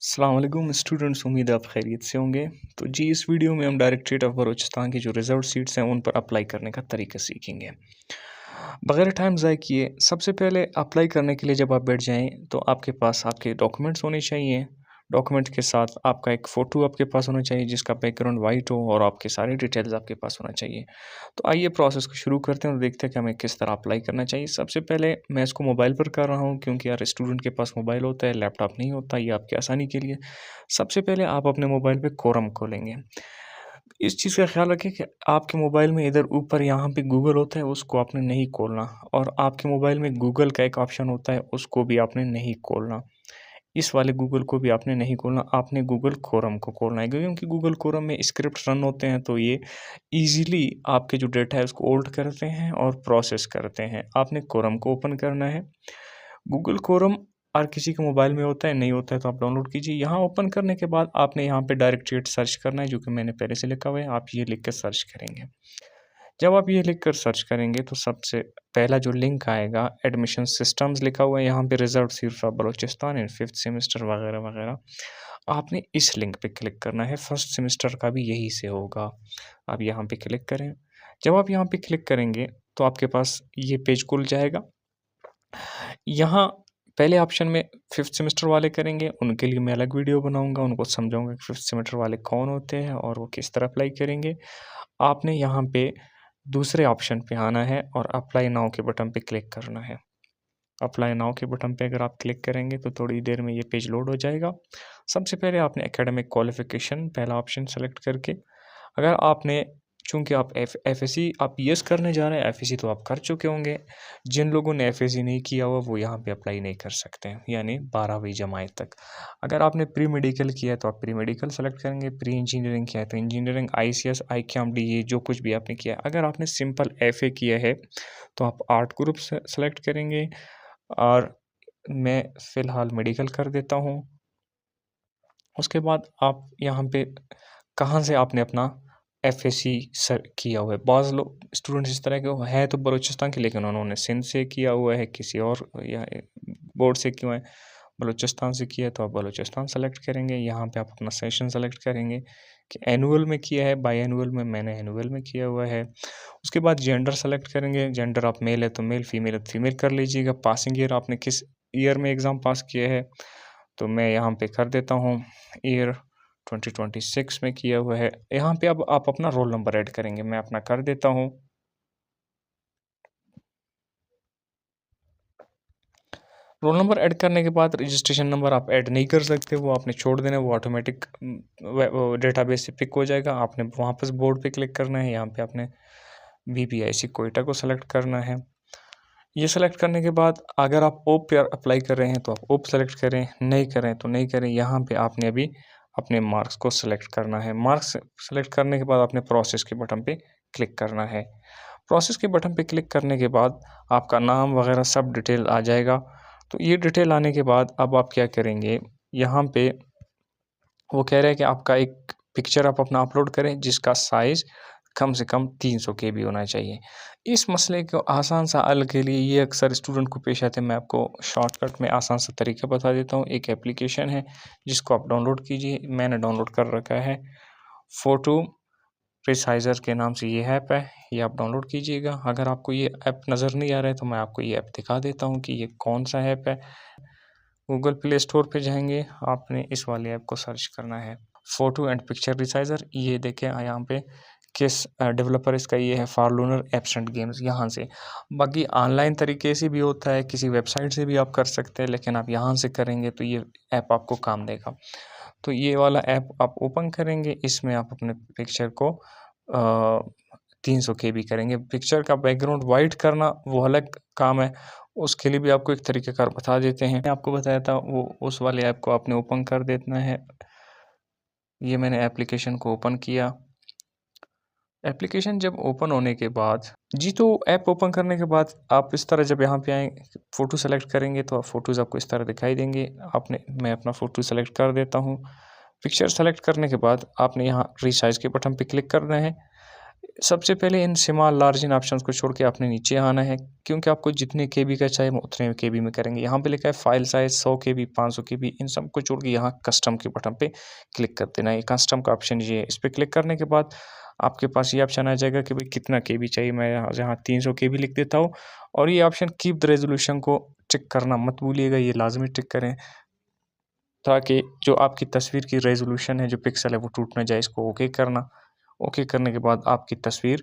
अस्सलाम वालेकुम स्टूडेंट्स, उम्मीद है आप खैरियत से होंगे। तो जी इस वीडियो में हम डायरेक्टरेट ऑफ बलूचिस्तान की जो रिजर्व सीट्स हैं उन पर अप्लाई करने का तरीका सीखेंगे। बगैर टाइम ज़ाय किए सबसे पहले अप्लाई करने के लिए जब आप बैठ जाएँ तो आपके पास आपके डॉक्यूमेंट्स होने चाहिए। डॉक्यूमेंट के साथ आपका एक फ़ोटो आपके पास होना चाहिए जिसका बैकग्राउंड वाइट हो और आपके सारे डिटेल्स आपके पास होना चाहिए। तो आइए प्रोसेस को शुरू करते हैं और देखते हैं कि हमें किस तरह अप्लाई करना चाहिए। सबसे पहले मैं इसको मोबाइल पर कर रहा हूँ क्योंकि यार स्टूडेंट के पास मोबाइल होता है, लैपटॉप नहीं होता, ये आपकी आसानी के लिए। सबसे पहले आप अपने मोबाइल पे कोरम खोलेंगे। इस चीज़ का ख़्याल रखें कि आपके मोबाइल में इधर ऊपर यहाँ पे गूगल होता है, उसको आपने नहीं खोलना और आपके मोबाइल में गूगल का एक ऑप्शन होता है, उसको भी आपने नहीं खोलना। इस वाले गूगल को भी आपने नहीं खोलना, आपने गूगल क्रोम को खोलना है क्योंकि गूगल क्रोम में स्क्रिप्ट रन होते हैं, तो ये ईज़िली आपके जो डेटा है उसको होल्ड करते हैं और प्रोसेस करते हैं। आपने क्रोम को ओपन करना है। गूगल क्रोम हर किसी के मोबाइल में होता है, नहीं होता है तो आप डाउनलोड कीजिए। यहाँ ओपन करने के बाद आपने यहाँ पे डायरेक्टरेट सर्च करना है, जो कि मैंने पहले से लिखा हुआ है, आप ये लिख कर सर्च करेंगे। जब आप ये लिख कर सर्च करेंगे तो सबसे पहला जो लिंक आएगा एडमिशन सिस्टम्स लिखा हुआ है, यहाँ पे reserve seat of Balochistan in 5th semester वगैरह वगैरह। आपने इस लिंक पे क्लिक करना है, फर्स्ट सेमेस्टर का भी यही से होगा। आप यहाँ पे क्लिक करें। जब आप यहाँ पे क्लिक करेंगे तो आपके पास ये पेज खुल जाएगा। यहाँ पहले ऑप्शन में 5th सेमेस्टर वाले करेंगे, उनके लिए मैं अलग वीडियो बनाऊँगा, उनको समझाऊँगा कि 5th सेमेस्टर वाले कौन होते हैं और वो किस तरह अप्लाई करेंगे। आपने यहाँ पे दूसरे ऑप्शन पे आना है और अप्लाई नाउ के बटन पे क्लिक करना है। अप्लाई नाउ के बटन पे अगर आप क्लिक करेंगे तो थोड़ी देर में ये पेज लोड हो जाएगा। सबसे पहले आपने एकेडमिक क्वालिफ़िकेशन पहला ऑप्शन सेलेक्ट करके अगर आपने चूँकि आप एफएससी आप पीएस करने जा रहे हैं, एफएससी तो आप कर चुके होंगे। जिन लोगों ने एफएससी नहीं किया हुआ वो यहाँ पे अप्लाई नहीं कर सकते हैं, यानी 12वीं जमात तक। अगर आपने प्री मेडिकल किया है तो आप प्री मेडिकल सेलेक्ट करेंगे, प्री इंजीनियरिंग किया है तो इंजीनियरिंग, आईसीएस, आईक्याम-डी ये जो कुछ भी आपने किया है। अगर आपने सिंपल एफए किया है तो आप आर्ट ग्रुप से सेलेक्ट करेंगे और मैं फ़िलहाल मेडिकल कर देता हूँ। उसके बाद आप यहाँ पे कहाँ से आपने अपना एफएससी सर किया हुआ है। बाज़ लोग स्टूडेंट्स इस तरह के हैं तो बलूचिस्तान के, लेकिन उन्होंने सिंध से किया हुआ है, किसी और या बोर्ड से किया है। बलूचिस्तान से किया है तो आप बलूचिस्तान सेलेक्ट करेंगे। यहाँ पे आप अपना सेशन सेलेक्ट करेंगे कि एनुअल में किया है, बाई एनुअल में, मैंने एनुअल में किया हुआ है। उसके बाद जेंडर सेलेक्ट करेंगे, जेंडर आप मेल है तो मेल, फीमेल है तो फीमेल कर लीजिएगा। पासिंग ईयर आपने किस ईयर में एग्ज़ाम पास किया है, तो मैं यहाँ पे कर देता हूँ ईयर 2026 में किया हुआ है। यहाँ पे अब आप अपना रोल नंबर ऐड करेंगे, मैं अपना कर देता हूँ। रोल नंबर ऐड करने के बाद रजिस्ट्रेशन नंबर आप ऐड नहीं कर सकते, वो आपने छोड़ देना है, वो ऑटोमेटिक वो डेटाबेस से पिक हो जाएगा। आपने वापस बोर्ड पे क्लिक करना है, यहाँ पे आपने बीपीआईसी कोयटा को सेलेक्ट करना है। ये सेलेक्ट करने के बाद अगर आप ओप पे अप्लाई कर रहे हैं तो आप ओप सेलेक्ट करें, नहीं करें तो नहीं करें। यहाँ पे आपने अभी अपने मार्क्स को सेलेक्ट करना है। मार्क्स सेलेक्ट करने के बाद आपने प्रोसेस के बटन पे क्लिक करना है। प्रोसेस के बटन पे क्लिक करने के बाद आपका नाम वगैरह सब डिटेल आ जाएगा। तो ये डिटेल आने के बाद अब आप क्या करेंगे, यहाँ पे वो कह रहे हैं कि आपका एक पिक्चर आप अपना अपलोड करें जिसका साइज़ कम से कम 300 केबी होना चाहिए। इस मसले को आसान सा हल के लिए ये अक्सर स्टूडेंट को पेश आते हैं, मैं आपको शॉर्टकट में आसान सा तरीका बता देता हूँ। एक एप्लीकेशन है जिसको आप डाउनलोड कीजिए, मैंने डाउनलोड कर रखा है। फ़ोटो रिसाइज़र के नाम से ये ऐप है, ये आप डाउनलोड कीजिएगा। अगर आपको ये ऐप नज़र नहीं आ रहा है तो मैं आपको ये ऐप दिखा देता हूँ कि ये कौन-सा ऐप है। गूगल प्ले स्टोर पे जाएँगे, आपने इस वाले ऐप को सर्च करना है, फ़ोटो एंड पिक्चर रिसाइज़र। ये देखें यहाँ पे किस डेवलपर इसका ये है, फारलूनर एब्सेंट गेम्स, यहाँ से। बाकी ऑनलाइन तरीके से भी होता है, किसी वेबसाइट से भी आप कर सकते हैं, लेकिन आप यहाँ से करेंगे तो ये ऐप आपको काम देगा। तो ये वाला ऐप आप ओपन करेंगे, इसमें आप अपने पिक्चर को 300 केबी करेंगे। पिक्चर का बैकग्राउंड वाइट करना वो अलग काम है, उसके लिए भी आपको एक तरीक़ाकार बता देते हैं। मैं आपको बताया था वो उस वाले ऐप को आपने ओपन कर देना है। ये मैंने एप्लीकेशन को ओपन किया। एप्लीकेशन जब ओपन होने के बाद तो ऐप ओपन करने के बाद आप इस तरह जब यहाँ पे आएँ, फ़ोटो सेलेक्ट करेंगे तो फ़ोटोज़ आपको इस तरह दिखाई देंगे। मैं अपना फ़ोटो सेलेक्ट कर देता हूँ। पिक्चर सेलेक्ट करने के बाद आपने यहाँ रिसाइज़ के बटन पे क्लिक करना है। सबसे पहले in small large in options को छोड़ के आपने नीचे आना है, क्योंकि आपको जितने केबी का चाहिए उतने केबी में करेंगे। यहाँ पे लिखा है फाइल साइज 100 केबी 500 केबी, इन सब को छोड़ के यहाँ कस्टम के बटन पे क्लिक कर देना है। ये कस्टम का ऑप्शन ये है। इस पर क्लिक करने के बाद आपके पास ये ऑप्शन आ जाएगा कि भाई कितना केबी चाहिए। मैं यहाँ 300 केबी लिख देता हूँ। और ये ऑप्शन कीप द रेजोल्यूशन को टिक करना मत भूलिएगा, ये लाजमी टिक करें, ताकि जो आपकी तस्वीर की रेजोल्यूशन है, जो पिक्सल है, वो टूट ना जाए। इसको ओके करना। ओके करने के बाद आपकी तस्वीर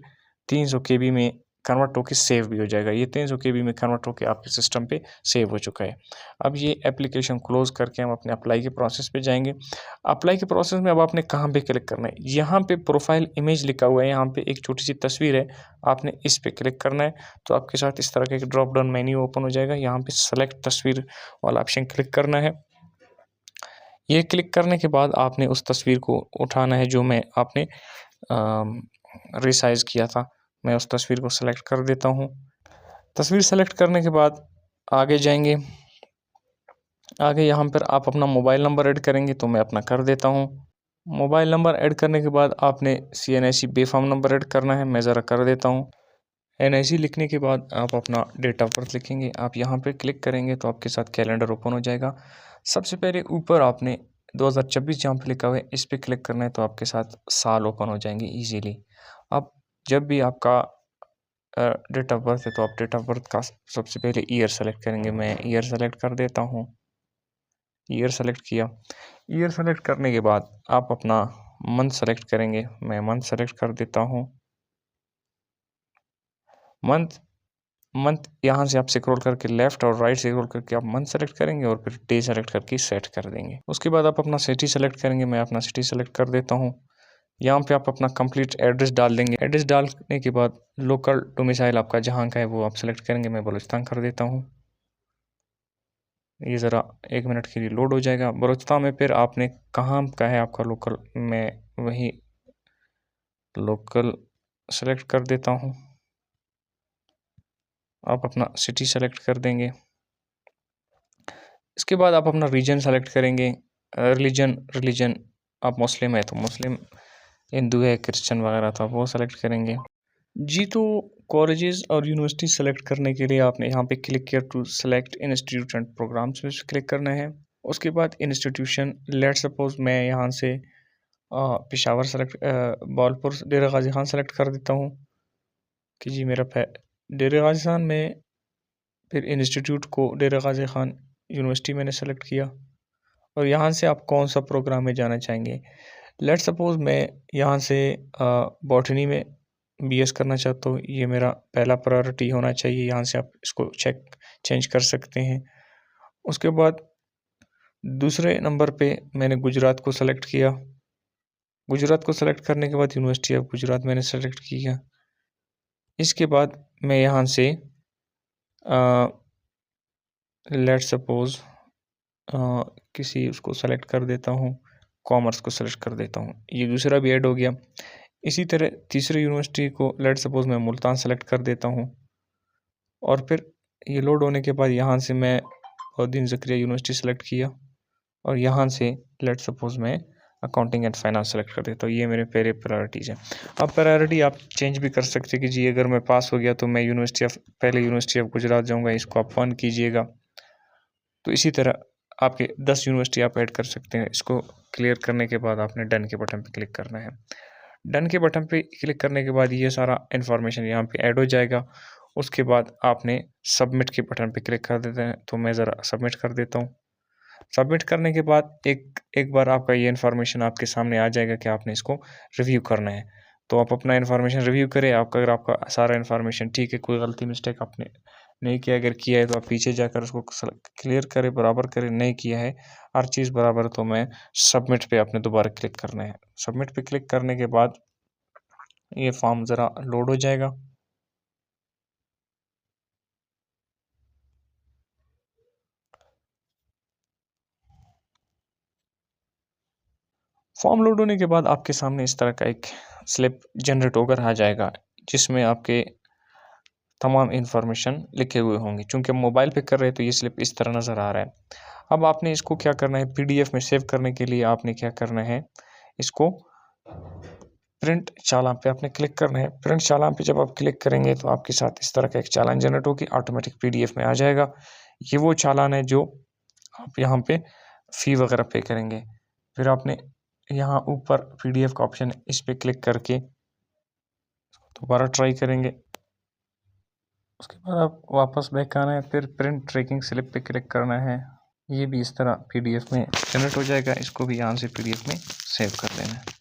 300 केबी में कन्वर्ट होकर सेव भी हो जाएगा। ये 300 केबी में कन्वर्ट होकर आपके सिस्टम पे सेव हो चुका है। अब ये एप्लीकेशन क्लोज करके हम अपने अप्लाई के प्रोसेस पे जाएंगे। अप्लाई के प्रोसेस में अब आपने कहाँ पे क्लिक करना है? यहाँ पे प्रोफाइल इमेज लिखा हुआ है, यहाँ पे एक छोटी सी तस्वीर है, आपने इस पे क्लिक करना है। तो आपके साथ इस तरह का एक ड्रॉप डाउन मेन्यू ओपन हो जाएगा। यहाँ पे सेलेक्ट तस्वीर वाला ऑप्शन क्लिक करना है। ये क्लिक करने के बाद आपने उस तस्वीर को उठाना है जो मैं आपने रिसाइज़ किया था। मैं उस तस्वीर को सेलेक्ट कर देता हूँ। तस्वीर सेलेक्ट करने के बाद आगे जाएंगे। आगे यहाँ पर आप अपना मोबाइल नंबर ऐड करेंगे, तो मैं अपना कर देता हूँ। मोबाइल नंबर ऐड करने के बाद आपने CNIC बेफाम नंबर ऐड करना है, मैं ज़रा कर देता हूँ। NIC लिखने के बाद आप अपना डेट ऑफ बर्थ लिखेंगे। आप यहाँ पे क्लिक करेंगे तो आपके साथ कैलेंडर ओपन हो जाएगा। सबसे पहले ऊपर आपने 2024 जहाँ पे लिखा हुआ है, इस पे क्लिक करना है, तो आपके साथ साल ओपन हो जाएंगे ईजीली। अब जब भी आपका डेट ऑफ बर्थ है, तो आप डेट ऑफ बर्थ का सबसे पहले ईयर सेलेक्ट करेंगे। मैं ईयर सेलेक्ट कर देता हूँ। ईयर सेलेक्ट किया। ईयर सेलेक्ट करने के बाद आप अपना मंथ सेलेक्ट करेंगे। मैं मंथ सेलेक्ट कर देता हूँ। मंथ मंथ यहाँ से आप स्क्रॉल करके लेफ्ट और राइट स्क्रॉल करके आप मंथ सेलेक्ट करेंगे और फिर डे सेलेक्ट करके सेट कर देंगे। उसके बाद आप अपना सिटी सेलेक्ट करेंगे। मैं अपना सिटी सेलेक्ट कर देता हूँ। यहाँ पे आप अपना कंप्लीट एड्रेस डाल देंगे। एड्रेस डालने के बाद लोकल डोमिसाइल आपका जहाँ का है वो आप सेलेक्ट करेंगे। मैं बलूचिस्तान कर देता हूँ। ये ज़रा 1 मिनट के लिए लोड हो जाएगा। बलूचिस्तान में फिर आपने कहाँ का है आपका लोकल, मैं वही लोकल सेलेक्ट कर देता हूँ। आप अपना सिटी सेलेक्ट कर देंगे। इसके बाद आप अपना रीजन सेलेक्ट करेंगे। रिलीजन आप मुस्लिम है तो मुस्लिम, हिंदू है, क्रिश्चियन वगैरह तो आप वो सेलेक्ट करेंगे। जी, तो कॉलेजेस और यूनिवर्सिटी सेलेक्ट करने के लिए आपने यहाँ पे क्लिक किया to select institute and programs में क्लिक करना है। उसके बाद इंस्टीट्यूशन, लेट सपोज मैं यहाँ से पेशावर सेलेक्ट बालपुर डेरा गाजी खान सेलेक्ट कर देता हूँ कि जी मेरा डेरा गाजी खान में, फिर इंस्टीट्यूट को डेरा गाजी खान यूनिवर्सिटी मैंने सेलेक्ट किया। और यहाँ से आप कौन सा प्रोग्राम में जाना चाहेंगे। लेट सपोज मैं यहाँ से बॉटनी में BS करना चाहता हूँ। ये मेरा पहला प्रायोरिटी होना चाहिए। यहाँ से आप इसको चेंज कर सकते हैं। उसके बाद दूसरे नंबर पे मैंने गुजरात को सेलेक्ट किया। गुजरात को सेलेक्ट करने के बाद यूनिवर्सिटी ऑफ गुजरात मैंने सेलेक्ट किया। इसके बाद मैं यहाँ से लेट सपोज किसी उसको सेलेक्ट कर देता हूँ, कॉमर्स को सेलेक्ट कर देता हूँ। ये दूसरा भी ऐड हो गया। इसी तरह तीसरे यूनिवर्सिटी को लेट सपोज मैं मुल्तान सेलेक्ट कर देता हूँ। और फिर ये लोड होने के बाद यहाँ से मैं बहाउद्दीन ज़करिया यूनिवर्सिटी सेलेक्ट किया और यहाँ से लेट सपोज मैं अकाउंटिंग एंड फाइनेंस सेलेक्ट कर देता हूँ। ये मेरे पहले प्रायोरिटीज़ हैं। अब प्रायोरिटी आप चेंज भी कर सकते हैं कि जी अगर मैं पास हो गया तो मैं पहले यूनिवर्सिटी ऑफ गुजरात जाऊँगा, इसको आप 1 कीजिएगा। तो इसी तरह आपके 10 यूनिवर्सिटी आप ऐड कर सकते हैं। इसको क्लियर करने के बाद आपने डन के बटन पर क्लिक करना है। डन के बटन पे क्लिक करने के बाद ये सारा इन्फॉर्मेशन यहाँ पे ऐड हो जाएगा। उसके बाद आपने सबमिट के बटन पे क्लिक कर देते हैं। तो मैं ज़रा सबमिट कर देता हूँ। सबमिट करने के बाद एक बार आपका ये इन्फॉर्मेशन आपके सामने आ जाएगा कि आपने इसको रिव्यू करना है। तो आप अपना इन्फॉर्मेशन रिव्यू करें। अगर आपका सारा इन्फॉर्मेशन ठीक है, कोई गलती मिस्टेक आपने नहीं किया, अगर किया है तो आप पीछे जाकर उसको क्लियर करें, बराबर करें। नहीं किया है, हर चीज़ बराबर है, तो मैं सबमिट पे आपने दोबारा क्लिक करना है। सबमिट पे क्लिक करने के बाद ये फॉर्म ज़रा लोड हो जाएगा। फॉर्म लोड होने के बाद आपके सामने इस तरह का एक स्लिप जनरेट होकर आ जाएगा, जिसमें आपके तमाम इन्फॉर्मेशन लिखे हुए होंगे। चूँकि हम मोबाइल पे कर रहे हैं तो ये स्लिप इस तरह नज़र आ रहा है। अब आपने इसको क्या करना है, PDF में सेव करने के लिए आपने क्या करना है, इसको प्रिंट चालान पे आपने क्लिक करना है। प्रिंट चालान पे जब आप क्लिक करेंगे तो आपके साथ इस तरह का एक चालान जनरेट होगी, ऑटोमेटिक PDF में आ जाएगा। ये वो चालान है जो आप यहाँ पे फ़ी वगैरह पे करेंगे। फिर आपने यहाँ ऊपर PDF का ऑप्शन है, इस पे क्लिक करके दोबारा ट्राई करेंगे। उसके बाद आप वापस बैक आना है, फिर प्रिंट ट्रैकिंग स्लिप पे क्लिक करना है। ये भी इस तरह PDF में जनरेट हो जाएगा। इसको भी यहाँ से PDF में सेव कर लेना है।